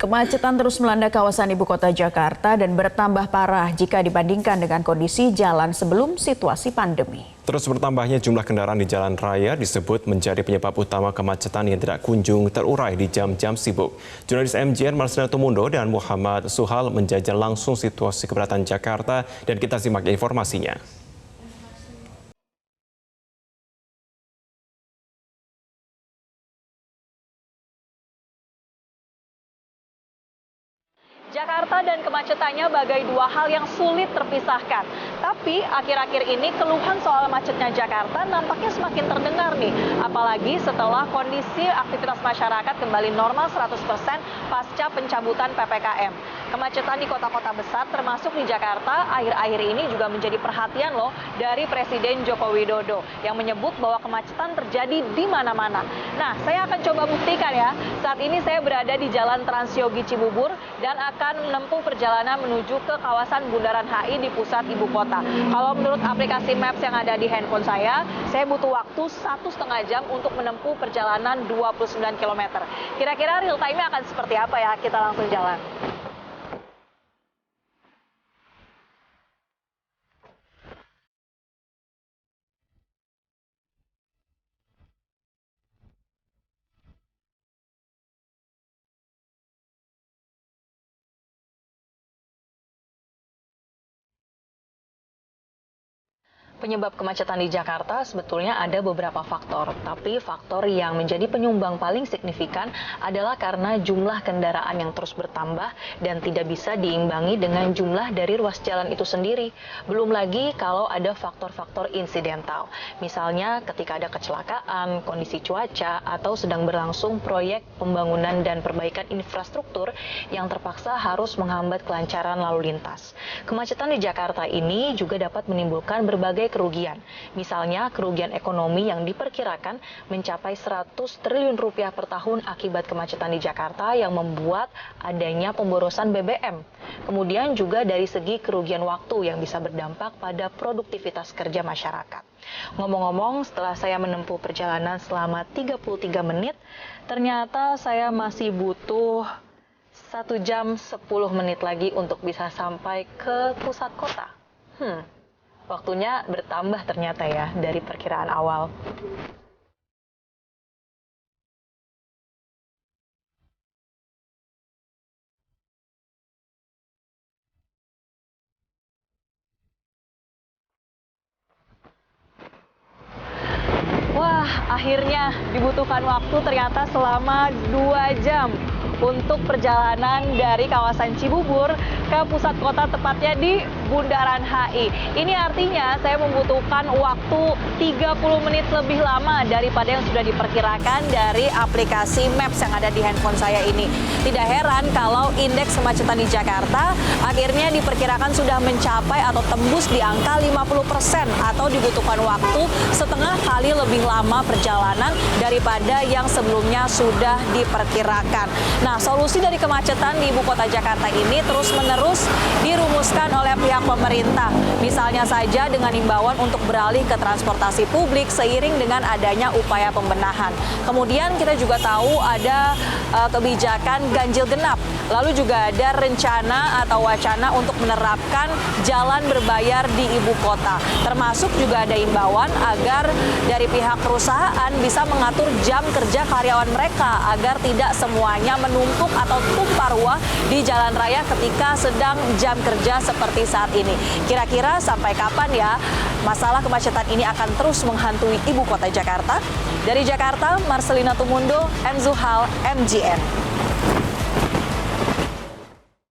Kemacetan terus melanda kawasan ibu kota Jakarta dan bertambah parah jika dibandingkan dengan kondisi jalan sebelum situasi pandemi. Terus bertambahnya jumlah kendaraan di jalan raya disebut menjadi penyebab utama kemacetan yang tidak kunjung terurai di jam-jam sibuk. Jurnalis MJN Marcelina Tumundo dan Muhammad Suhal menjajal langsung situasi kepadatan Jakarta dan kita simak informasinya. Jakarta dan kemacetannya bagai dua hal yang sulit terpisahkan. Tapi akhir-akhir ini keluhan soal macetnya Jakarta nampaknya semakin terdengar nih. Apalagi setelah kondisi aktivitas masyarakat kembali normal 100% pasca pencabutan PPKM. Kemacetan di kota-kota besar termasuk di Jakarta akhir-akhir ini juga menjadi perhatian loh dari Presiden Joko Widodo yang menyebut bahwa kemacetan terjadi di mana-mana. Nah, saya akan coba buktikan ya. Saat ini saya berada di Jalan Transyogi Cibubur dan akan menempuh perjalanan menuju ke kawasan Bundaran HI di pusat ibu kota. Kalau menurut aplikasi Maps yang ada di handphone saya butuh waktu 1,5 jam untuk menempuh perjalanan 29 km. Kira-kira real time-nya akan seperti apa ya? Kita langsung jalan. Penyebab kemacetan di Jakarta sebetulnya ada beberapa faktor, tapi faktor yang menjadi penyumbang paling signifikan adalah karena jumlah kendaraan yang terus bertambah dan tidak bisa diimbangi dengan jumlah dari ruas jalan itu sendiri. Belum lagi kalau ada faktor-faktor insidental, misalnya ketika ada kecelakaan, kondisi cuaca, atau sedang berlangsung proyek pembangunan dan perbaikan infrastruktur yang terpaksa harus menghambat kelancaran lalu lintas. Kemacetan di Jakarta ini juga dapat menimbulkan berbagai kerugian. Misalnya kerugian ekonomi yang diperkirakan mencapai 100 triliun rupiah per tahun akibat kemacetan di Jakarta yang membuat adanya pemborosan BBM. Kemudian juga dari segi kerugian waktu yang bisa berdampak pada produktivitas kerja masyarakat. Ngomong-ngomong, setelah saya menempuh perjalanan selama 33 menit, ternyata saya masih butuh 1 jam 10 menit lagi untuk bisa sampai ke pusat kota. Waktunya bertambah ternyata ya dari perkiraan awal. Wah, akhirnya dibutuhkan waktu ternyata selama 2 jam untuk perjalanan dari kawasan Cibubur ke pusat kota, tepatnya di Bundaran HI. Ini artinya saya membutuhkan waktu 30 menit lebih lama daripada yang sudah diperkirakan dari aplikasi Maps yang ada di handphone saya ini. Tidak heran kalau indeks kemacetan di Jakarta akhirnya diperkirakan sudah mencapai atau tembus di angka 50% atau dibutuhkan waktu setengah kali lebih lama perjalanan daripada yang sebelumnya sudah diperkirakan. Nah, solusi dari kemacetan di ibu kota Jakarta ini terus-menerus dirumuskan oleh pihak pemerintah. Misalnya saja dengan himbauan untuk beralih ke transportasi publik seiring dengan adanya upaya pembenahan. Kemudian kita juga tahu ada kebijakan ganjil genap. Lalu juga ada rencana atau wacana untuk menerapkan jalan berbayar di ibu kota. Termasuk juga ada himbauan agar dari pihak perusahaan bisa mengatur jam kerja karyawan mereka agar tidak semuanya menumpuk atau tumpah ruah di jalan raya ketika sedang jam kerja seperti saat ini. Kira-kira sampai kapan ya masalah kemacetan ini akan terus menghantui ibu kota Jakarta? Dari Jakarta, Marcelina Tumundo, M. Zuhal, MJN.